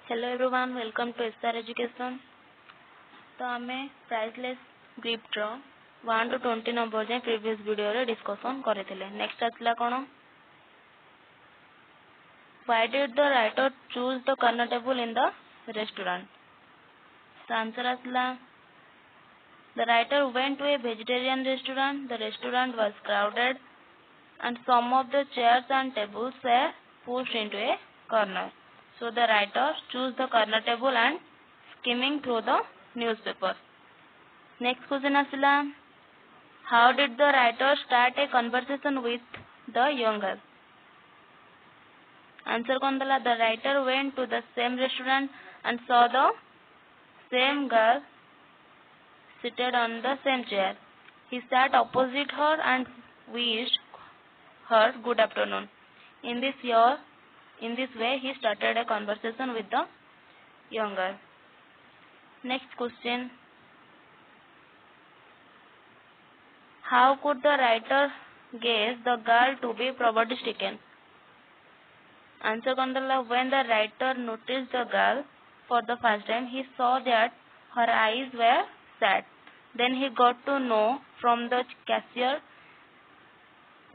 Hello everyone, welcome to SR Education. तो आमे priceless gift रो 1 to 20 नंबर जे previous video रे discussion करेथिले. Next आतला कोन? Why did the writer choose the corner table in the restaurant? The answer आतला the writer went to a vegetarian restaurant. The restaurant was crowded and some of the chairs and tables were pushed into a corner. So the writer chose the corner table and skimming through the newspaper. Next question asila, how did the writer start a conversation with the young girl? Answer kon dala, the writer went to the same restaurant and saw the same girl seated on the same chair. He sat opposite her and wished her good afternoon. In this way, he started a conversation with the young girl. Next question. How could the writer guess the girl to be poverty stricken? Answer kondala, when the writer noticed the girl for the first time, he saw that her eyes were sad. Then he got to know from the cashier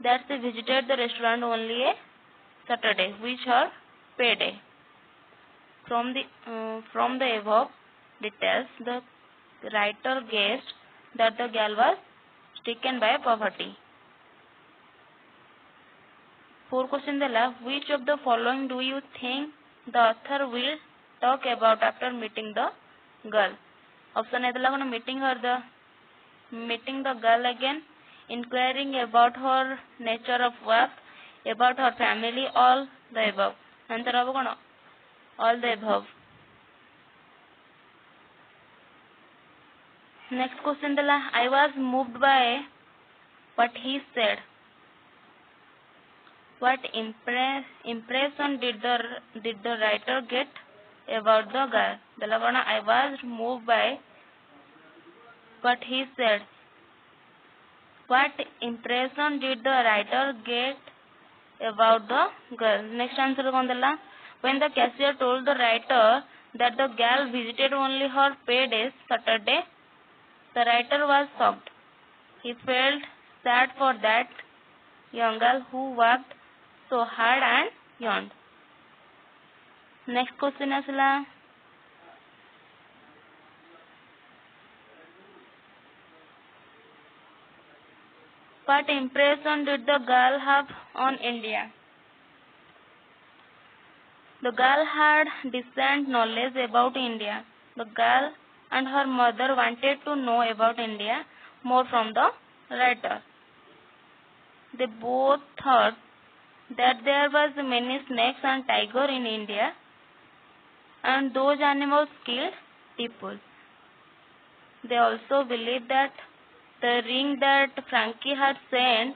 that she visited the restaurant only a Saturday, which her payday. From the above details, the writer guessed that the girl was stricken by poverty. 4 question dela, which of the following do you think the author will talk about after meeting the girl? Option A dela meeting the girl again, inquiring about her nature of work, about her family, all the above. Answer habo kono? All the above. Next question dela, I was moved by what he said. What impression did the writer get about the girl? Dela kono, I was moved by what he said. What impression did the writer get about the girl? Next answer kondala, when the cashier told the writer that the girl visited only her payday Saturday, the writer was shocked. He felt sad for that young girl who worked so hard and yawned. Next question asila, what impression did the girl have on India? The girl had decent knowledge about India. The girl and her mother wanted to know about India more from the writer. They both thought that there was many snakes and tigers in India and those animals killed people. They also believed that the ring that Frankie had sent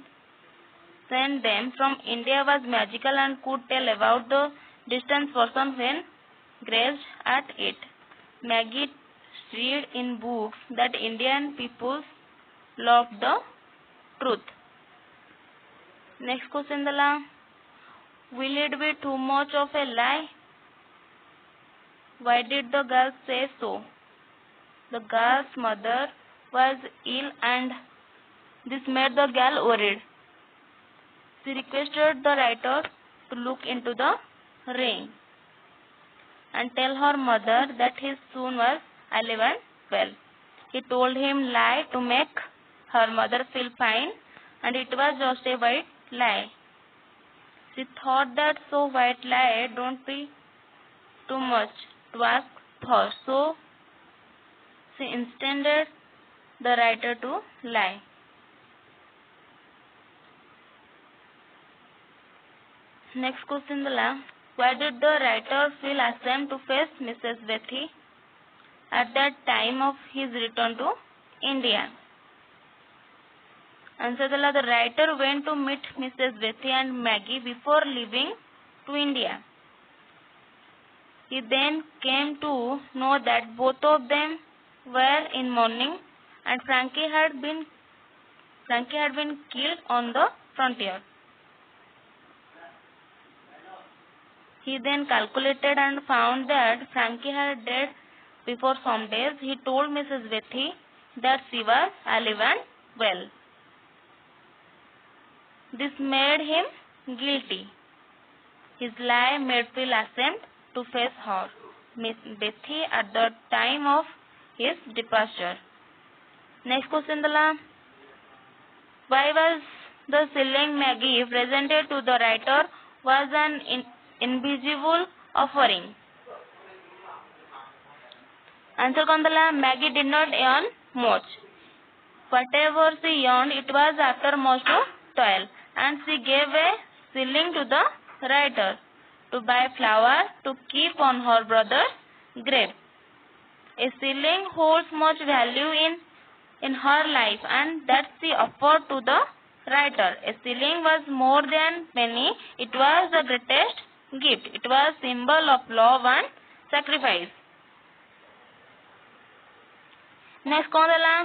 them from India was magical and could tell about the distant person when gazed at it. Maggie read in books that Indian people loved the truth. Next question dala, will it be too much of a lie? Why did the girl say so? The girl's mother was ill and this made the girl worried. She requested the writer to look into the ring and tell her mother that his son was alive and well. He told him lie to make her mother feel fine, and it was just a white lie. She thought that so white lie don't be too much to ask for, so she intended the writer to lie. Next question dala, why did the writer feel ashamed to face Mrs. Bethy at that time of his return to India? Answer dala, the writer went to meet Mrs. Bethy and Maggie before leaving to India. He then came to know that both of them were in mourning and Frankie had been killed on the frontier. He then calculated and found that Frankie had died before some days. He told Mrs. Betty that she was alive and well. This made him guilty. His lie made Phil ashamed to face her, Miss Betty, at the time of his departure. Next question dala. Why was the shilling Maggie presented to the writer was an invisible offering? Answer kon dala. Maggie did not earn much. Whatever she earned, it was after most toil, and she gave a shilling to the writer to buy flour to keep on her brother's grave. A shilling holds much value in her life, and that she offered to the writer. A shilling was more than penny. It was the greatest gift. It was symbol of love and sacrifice. Next कौन दला?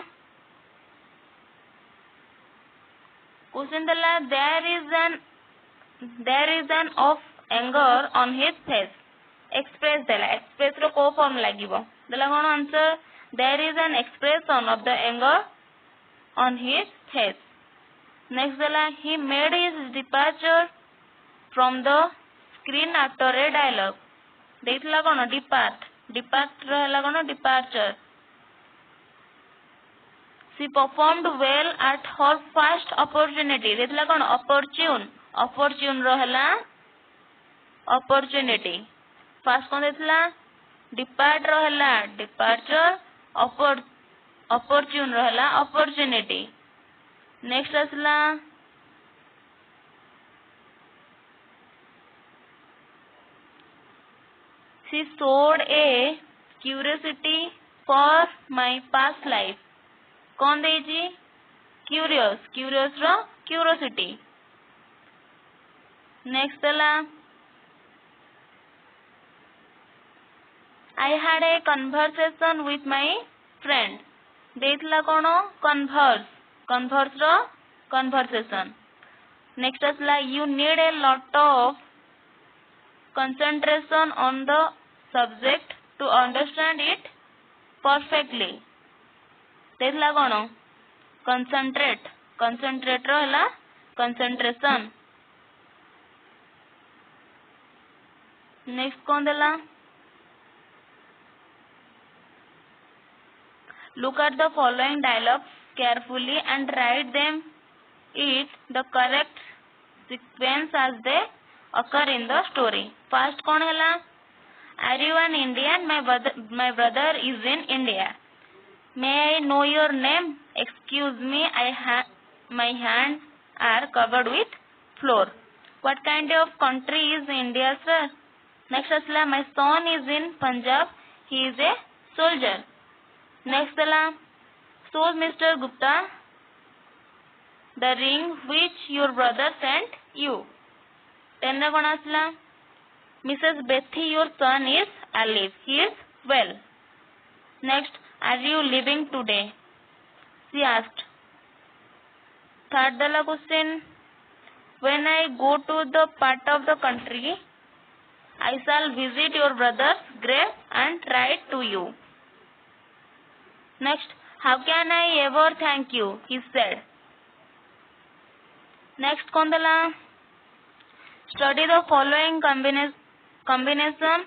Question dala. There is an of anger on his face. Express dala. Express ro को form लागिबो. दला कौन answer? There is an expression of the anger on his face. Next dala. He made his departure from the screen after a dialogue. देखला कौन? Depart. Depart रहला कौन? Departure. She performed well at her first opportunity. देखला कौन? Opportune. Opportune रहला opportunity. First कौन देखला? Depart रहला departure. Opportune रहला opportunity. Next असला she showed a curiosity for my past life. कौन देजी? Curious. Curious रो curiosity. Next दला I had a conversation with my friend. देखला कौन? Converse. Converse रो conversation. Next असला you need a lot of concentration on the subject to understand it perfectly. देखला कौन? Concentrate. Concentrate रहला concentration. Next कौन दला? Look at the following dialogues carefully and write them in the correct sequence as they occur in the story. First कौन हैला? Are you an Indian? My brother is in India. May I know your name? Excuse me, my hands are covered with flour. What kind of country is India, sir? Next asla, my son is in Punjab. He is a soldier. Next asla, so Mr. Gupta, the ring which your brother sent you. Tenna kon asla, Mrs. Betty, your son is alive. He is well. Next, are you leaving today? She asked. Third dala question, when I go to the part of the country, I shall visit your brother's grave and write to you. Next, how can I ever thank you? He said. Next kondala, study the following combination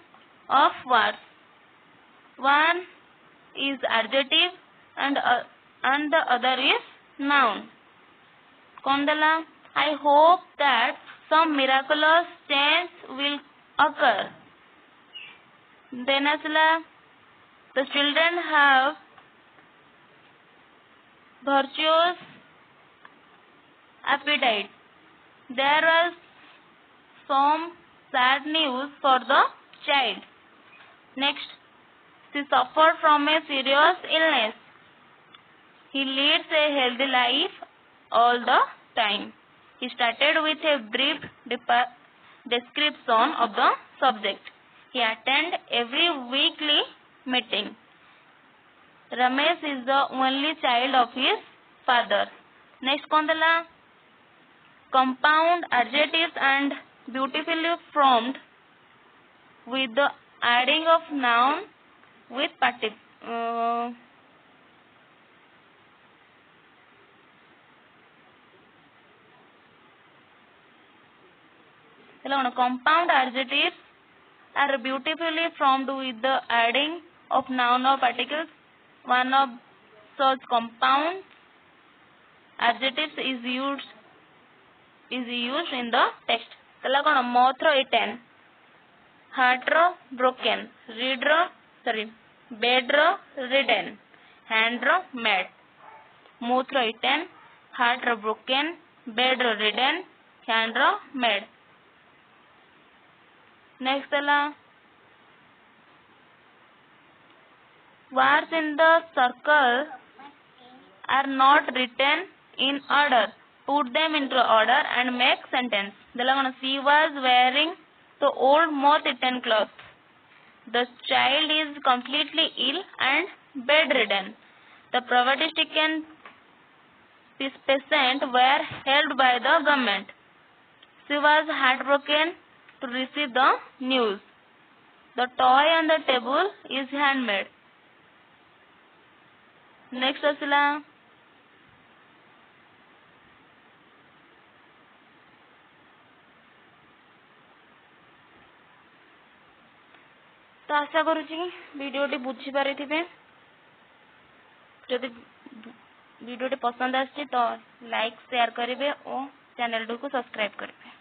of words. One is adjective and the other is noun. Kondala, I hope that some miraculous change will occur. Then asla, the children have virtuous appetite. There was some sad news for the child. Next, she suffered from a serious illness. He leads a healthy life all the time. He started with a brief description of the subject. He attended every weekly meeting. Ramesh is the only child of his father. Next kondala, compound adjectives and beautifully formed with the adding of noun with compound adjectives are beautifully formed with the adding of noun or particles. One of such compound adjectives is used in the text. Tala kono mouth ro eaten, heart ro broken, bed ro ridden, hand ro made. Mouth ro eaten, heart ro broken, bed ro ridden, hand ro made. Next words in the circle are not written in order. Put them into order and make sentence. She was wearing the old moth-eaten cloth. The child is completely ill and bedridden. The poverty-stricken patient were held by the government. She was heartbroken to receive the news. The toy on the table is handmade. Next asila तो आशा करुच्ची भिडियोटी बुझी पारिथिबे जदि भिडियोटी पसंद आछि तो like share करिवे और channel को subscribe करिवे।